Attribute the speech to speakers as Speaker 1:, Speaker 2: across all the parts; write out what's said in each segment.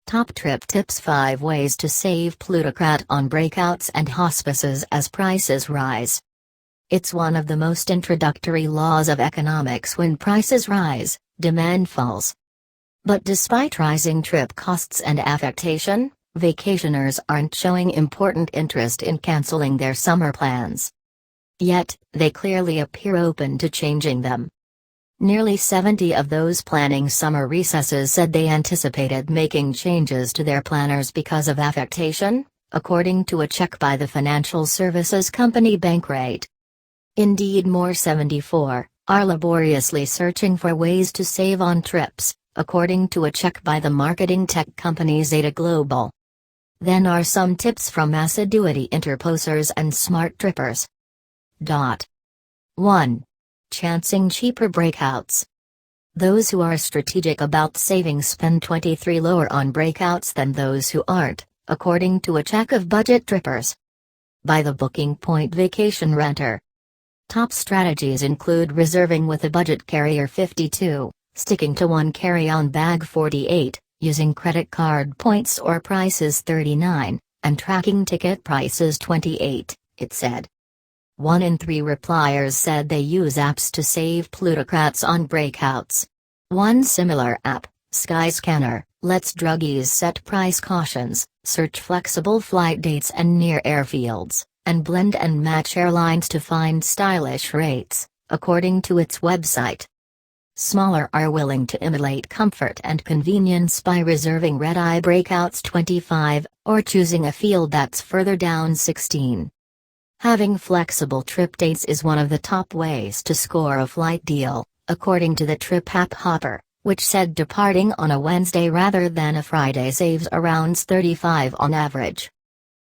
Speaker 1: Top Trip Tips: 5 Ways to Save Plutocrat on Breakouts and Hospices as Prices Rise. It's one of the most introductory laws of economics: when prices rise, demand falls. But despite rising trip costs and affectation, vacationers aren't showing important interest in canceling their summer plans. Yet, they clearly appear open to changing them. Nearly 70 of those planning summer recesses said they anticipated making changes to their planners because of affectation, according to a check by the financial services company Bankrate. Indeed, more 74 are laboriously searching for ways to save on trips, according to a check by the marketing tech company Zeta Global. Then are some tips from assiduity interposers and smart trippers. 1. Chancing cheaper breakouts. Those who are strategic about saving spend 23 lower on breakouts than those who aren't, according to a check of budget trippers by the Booking Point Vacation Renter. Top strategies include reserving with a budget carrier 52, sticking to one carry-on bag 48, using credit card points or prices 39, and tracking ticket prices 28, it said. 1 in 3 repliers said they use apps to save plutocrats on breakouts. One similar app, Skyscanner, lets druggies set price cautions, search flexible flight dates and near airfields, and blend and match airlines to find stylish rates, according to its website. Smaller are willing to emulate comfort and convenience by reserving red-eye breakouts 25, or choosing a field that's further down 16. Having flexible trip dates is one of the top ways to score a flight deal, according to the trip app Hopper, which said departing on a Wednesday rather than a Friday saves around $35 on average.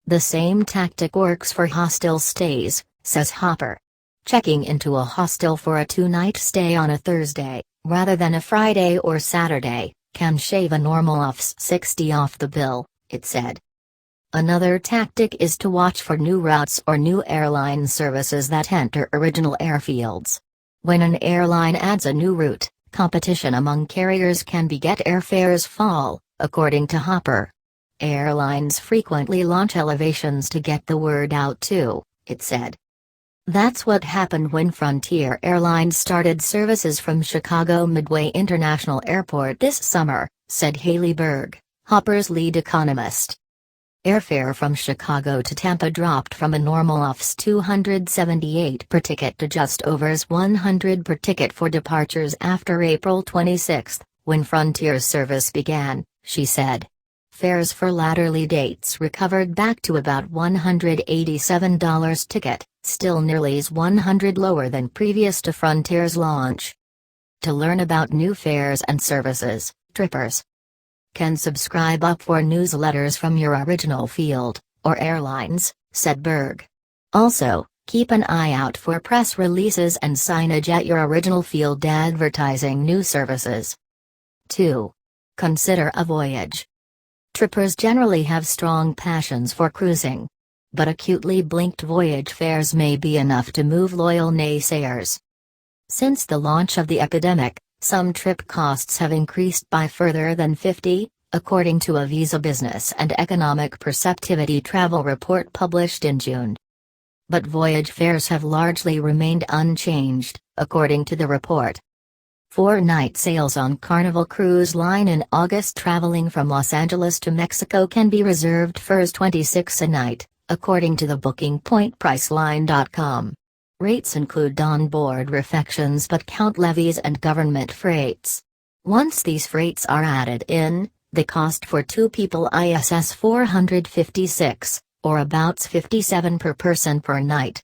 Speaker 1: The same tactic works for hostel stays, says Hopper. Checking into a hostel for a 2-night stay on a Thursday, rather than a Friday or Saturday, can shave a normal $60 off the bill, it said. Another tactic is to watch for new routes or new airline services that enter original airfields. When an airline adds a new route, competition among carriers can beget airfares fall, according to Hopper. Airlines frequently launch elevations to get the word out too, it said. That's what happened when Frontier Airlines started services from Chicago Midway International Airport this summer, said Haley Berg, Hopper's lead economist. Airfare from Chicago to Tampa dropped from a normal $278 per ticket to just over $100 per ticket for departures after April 26, when Frontier's service began, she said. Fares for latterly dates recovered back to about $187 ticket, still nearly $100 lower than previous to Frontier's launch. To learn about new fares and services, trippers can subscribe up for newsletters from your original field, or airlines, said Berg. Also, keep an eye out for press releases and signage at your original field advertising new services. 2. Consider a voyage. Trippers generally have strong passions for cruising. But acutely blinked voyage fares may be enough to move loyal naysayers. Since the launch of the epidemic, some trip costs have increased by further than 50, according to a Visa Business and Economic Perceptivity travel report published in June. But voyage fares have largely remained unchanged, according to the report. 4-night sails on Carnival Cruise Line in August traveling from Los Angeles to Mexico can be reserved for $26 a night, according to the Booking Point Priceline.com. Rates include on-board refections but count levies and government freights. Once these freights are added in, the cost for 2 people is $456, or about $57 per person per night.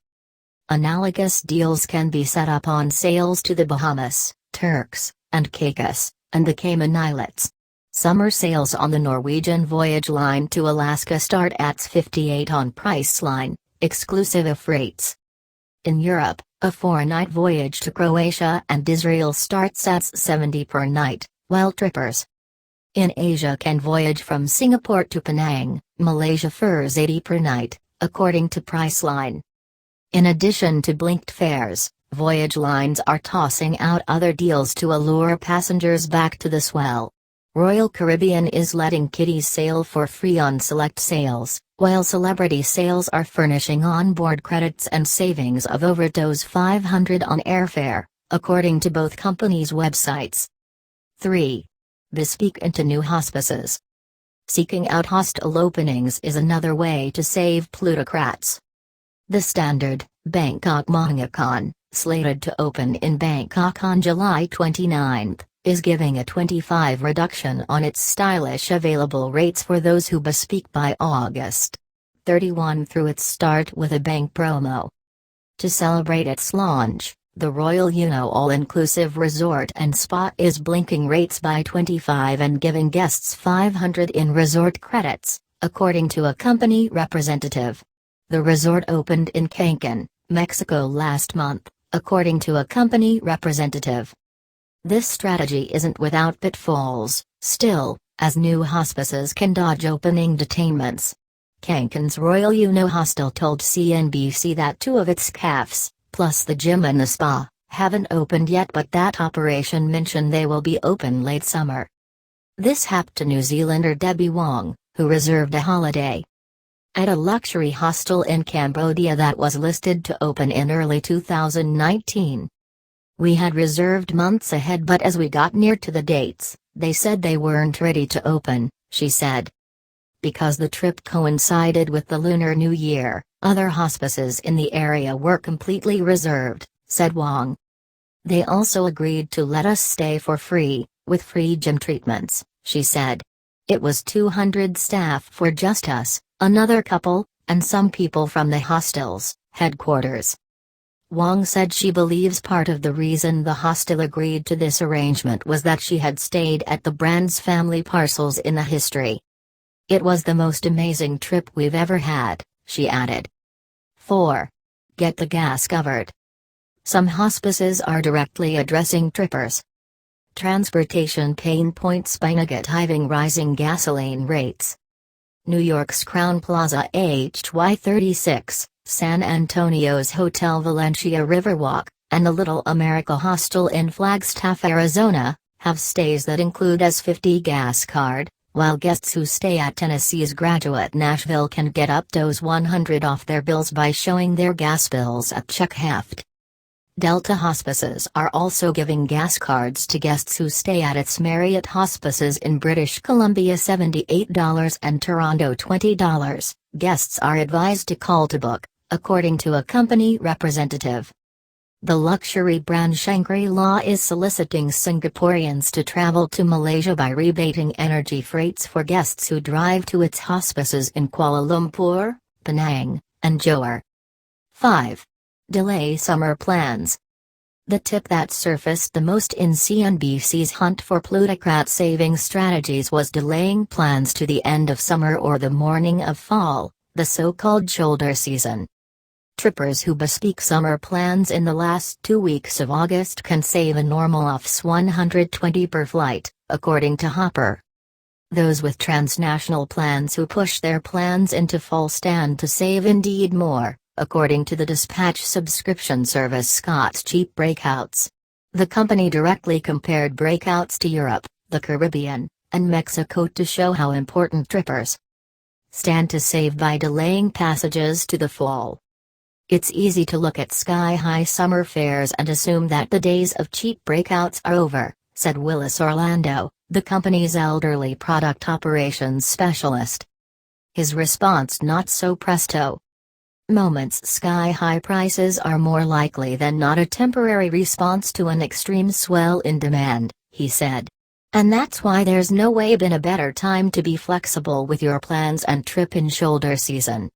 Speaker 1: Analogous deals can be set up on sails to the Bahamas, Turks, and Caicos, and the Cayman Islets. Summer sails on the Norwegian Voyage line to Alaska start at $58 on Priceline, exclusive of freights. In Europe, a 4-night voyage to Croatia and Israel starts at $70 per night, while trippers in Asia can voyage from Singapore to Penang, Malaysia for $80 per night, according to Priceline. In addition to blinked fares, voyage lines are tossing out other deals to allure passengers back to the swell. Royal Caribbean is letting kiddies sail for free on select sails, while celebrity sails are furnishing onboard credits and savings of over $500 on airfare, according to both companies' websites. 3. Bespeak into new hospices. Seeking out hostel openings is another way to save plutocrats. The Standard, Bangkok Mahangakon, slated to open in Bangkok on July 29, is giving a 25% reduction on its stylish available rates for those who bespeak by August 31 through its start with a bank promo. To celebrate its launch, the Royal Uno All-Inclusive Resort and Spa is blinking rates by 25% and giving guests $500 in resort credits, according to a company representative. The resort opened in Cancun, Mexico last month, according to a company representative. This strategy isn't without pitfalls, still, as new hospices can dodge opening detainments. Cancun's Royal Uno Hostel told CNBC that 2 of its cafes, plus the gym and the spa, haven't opened yet, but that operation mentioned they will be open late summer. This happened to New Zealander Debbie Wong, who reserved a holiday at a luxury hostel in Cambodia that was listed to open in early 2019. We had reserved months ahead, but as we got near to the dates, they said they weren't ready to open, she said. Because the trip coincided with the Lunar New Year, other hospices in the area were completely reserved, said Wong. They also agreed to let us stay for free, with free gym treatments, she said. It was 200 staff for just us, another couple, and some people from the hostel's headquarters. Wong said she believes part of the reason the hostel agreed to this arrangement was that she had stayed at the brand's family parcels in the history. It was the most amazing trip we've ever had, she added. 4. Get the gas covered. Some hospices are directly addressing trippers. Transportation pain points by negativing rising gasoline rates. New York's Crown Plaza HY36, San Antonio's Hotel Valencia Riverwalk, and the Little America Hostel in Flagstaff, Arizona, have stays that include a 50 gas card, while guests who stay at Tennessee's Graduate Nashville can get up to $100 off their bills by showing their gas bills at check heft. Delta hospices are also giving gas cards to guests who stay at its Marriott hospices in British Columbia $78 and Toronto $20. Guests are advised to call to book, according to a company representative. The luxury brand Shangri-La is soliciting Singaporeans to travel to Malaysia by rebating energy freights for guests who drive to its hospices in Kuala Lumpur, Penang, and Johor. 5. Delay summer plans. The tip that surfaced the most in CNBC's hunt for plutocrat saving strategies was delaying plans to the end of summer or the morning of fall, the so-called shoulder season. Trippers who bespeak summer plans in the last 2 weeks of August can save a normal offs $120 per flight, according to Hopper. Those with transnational plans who push their plans into fall stand to save indeed more, according to the dispatch subscription service Scott's Cheap Breakouts. The company directly compared breakouts to Europe, the Caribbean, and Mexico to show how important trippers stand to save by delaying passages to the fall. It's easy to look at sky-high summer fares and assume that the days of cheap breakouts are over, said Willis Orlando, the company's elderly product operations specialist. His response: not so presto. Moments sky-high prices are more likely than not a temporary response to an extreme swell in demand, he said. And that's why there's no way been a better time to be flexible with your plans and trip in shoulder season.